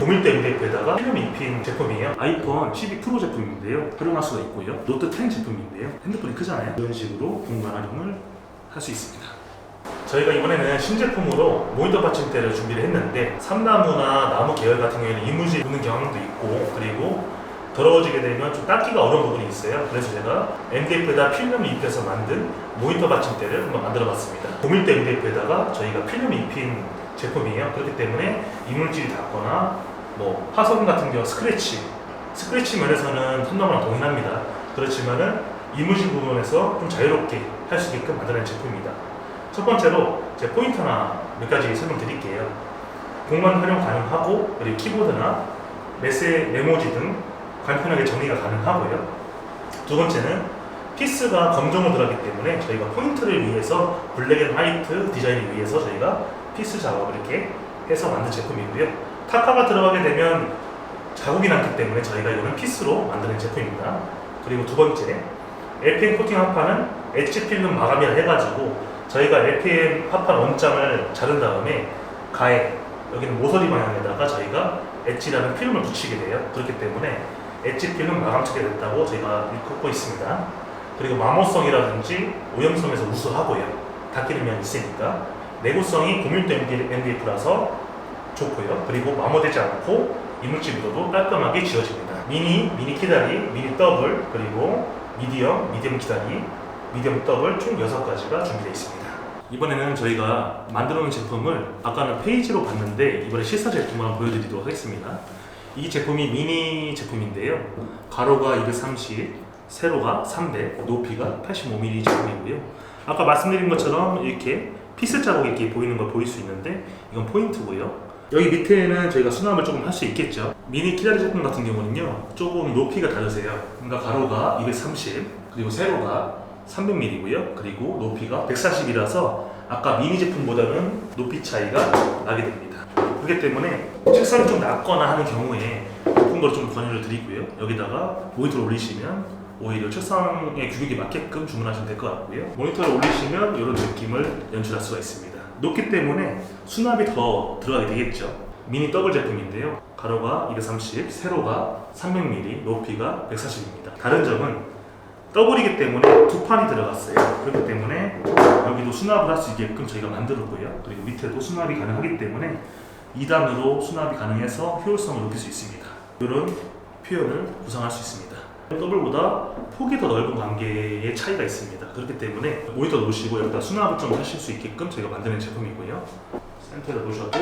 고밀도 MDF에다가 필름 입힌 제품이에요. 아이폰 12 프로 제품인데요. 활용할 수가 있고요. 노트 10 제품인데요. 핸드폰이 크잖아요. 이런 식으로 공간 활용을 할 수 있습니다. 저희가 이번에는 신제품으로 모니터 받침대를 준비를 했는데 삼나무나 나무 계열 같은 경우에는 이물질 묻는 경향도 있고, 그리고 더러워지게 되면 좀 닦기가 어려운 부분이 있어요. 그래서 제가 MDF에다 필름을 입혀서 만든 모니터 받침대를 한번 만들어 봤습니다. 고밀도 MDF에다가 저희가 필름을 입힌 제품이에요. 그렇기 때문에 이물질이 닿거나 뭐 파손 같은 경우 스크래치 면에서는 삼나무랑 동일합니다. 그렇지만은 이물질 부분에서 좀 자유롭게 할 수 있게끔 만드는 제품입니다. 첫 번째로 제 포인트 하나 몇 가지 설명드릴게요. 공간 활용 가능하고, 그리고 키보드나 메모지 등 간편하게 정리가 가능하고요. 두 번째는 피스가 검정으로 들어가기 때문에 저희가 포인트를 위해서 블랙 앤 화이트 디자인을 위해서 저희가 피스 작업을 이렇게 해서 만든 제품이고요. 타카가 들어가게 되면 자국이 남기 때문에 저희가 이거는 피스로 만드는 제품입니다. 그리고 두 번째, LPM 코팅 합판은 엣지 필름 마감이라 해가지고 저희가 LPM 합판 원장을 자른 다음에 가에, 여기는 모서리 방향에다가 저희가 엣지라는 필름을 붙이게 돼요. 그렇기 때문에 엣지 필름 마감 처리가 됐다고 저희가 읽고 있습니다. 그리고 마모성이라든지 오염성에서 우수하고요. 닦이는 면이 있으니까. 내구성이 고밀도 MDF라서 좋고요. 그리고 마모되지 않고 이물질 묻어도 깔끔하게 지워집니다. 미니 키다리, 미니 더블, 그리고 미디엄 키다리, 미디엄 더블 총 6가지가 준비되어 있습니다. 이번에는 저희가 만들어 놓은 제품을 아까는 페이지로 봤는데 이번에 실사 제품을 한번 보여드리도록 하겠습니다. 이 제품이 미니 제품인데요. 가로가 230, 세로가 300, 높이가 85mm 제품이고요. 아까 말씀드린 것처럼 이렇게 피스 자국이 이렇게 보이는 걸 보일 수 있는데 이건 포인트고요. 여기 밑에는 저희가 수납을 조금 할 수 있겠죠. 미니 키다리 제품 같은 경우는요, 조금 높이가 다르세요. 그러니까 가로가 230, 그리고 세로가 300mm고요. 그리고 높이가 140이라서 아까 미니 제품보다는 높이 차이가 나게 됩니다. 그렇기 때문에 책상이 좀 낮거나 하는 경우에 높은 걸 좀 권유를 드리고요. 여기다가 모니터를 올리시면 오히려 책상의 규격에 맞게끔 주문하시면 될 것 같고요. 모니터를 올리시면 이런 느낌을 연출할 수가 있습니다. 높기 때문에 수납이 더 들어가게 되겠죠. 미니 더블 제품인데요. 가로가 230, 세로가 300mm, 높이가 140입니다. 다른 점은 더블이기 때문에 두 판이 들어갔어요. 그렇기 때문에 여기도 수납을 할 수 있게끔 저희가 만들었고요. 그리고 밑에도 수납이 가능하기 때문에 2단으로 수납이 가능해서 효율성을 높일 수 있습니다. 이런 표현을 구상할 수 있습니다. 더블보다 폭이 더 넓은 관계의 차이가 있습니다. 그렇기 때문에 모니터 놓으시고 여기다 수납을 좀 하실 수 있게끔 저희가 만드는 제품이고요. 센터에 놓으셔도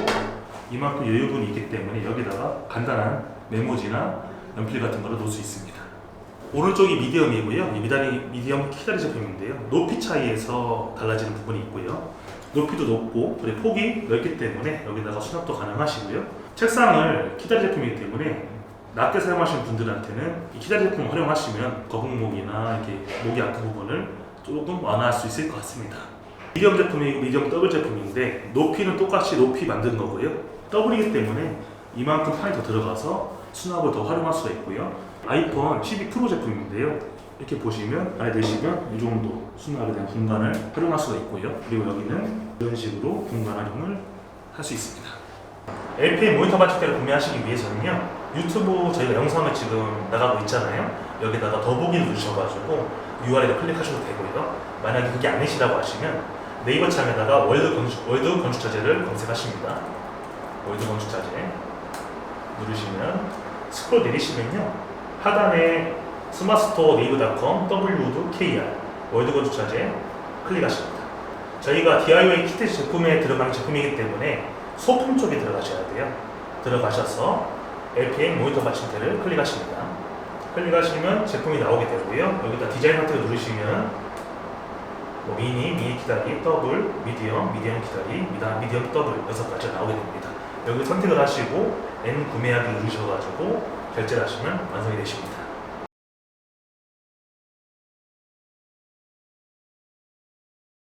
이만큼 여유분이 있기 때문에 여기다가 간단한 메모지나 연필 같은 거를 놓을 수 있습니다. 오른쪽이 미디엄이고요. 미디엄 키다리 제품인데요. 높이 차이에서 달라지는 부분이 있고요. 높이도 높고 그리고 폭이 넓기 때문에 여기다가 수납도 가능하시고요. 책상을 키다리 제품이기 때문에 낮게 사용하시는 분들한테는 이 키다리 제품을 활용하시면 거북목이나 이렇게 목이 아픈 부분을 조금 완화할 수 있을 것 같습니다. 미디엄 제품이고 미디엄 더블 제품인데 높이는 똑같이 높이 만든 거고요. 더블이기 때문에 이만큼 판이 더 들어가서 수납을 더 활용할 수가 있고요. 아이폰 12 프로 제품인데요. 이렇게 보시면 안에 넣으시면 이 정도 수납에 대한 공간을 활용할 수가 있고요. 그리고 여기는 이런 식으로 공간 활용을 할 수 있습니다. LPM 모니터 받침대를 구매하시기 위해서는요, 유튜브 저희가 영상을 지금 나가고 있잖아요. 여기다가 더보기를 누르셔가지고 URL을 클릭하셔도 되고요. 만약에 그게 아니시라고 하시면 네이버 창에다가 월드 건축자재를 검색하십니다. 월드 건축자재 누르시면 스크롤 내리시면요, 하단에 스마트스토어 네이버.com WKR 월드 건축자재 클릭하십니다. 저희가 DIY 키트 제품에 들어가는 제품이기 때문에 소품 쪽에 들어가셔야 돼요. 들어가셔서 LPM 모니터 받침대를 클릭하십니다. 클릭하시면 제품이 나오게 되고요. 여기다 디자인 핫택을 누르시면 뭐 미니 키다리, 더블, 미디엄 키다리, 미디엄 더블 6가지가 나오게 됩니다. 여기 선택을 하시고 N 구매하기 누르셔가지고 결제를 하시면 완성이 되십니다.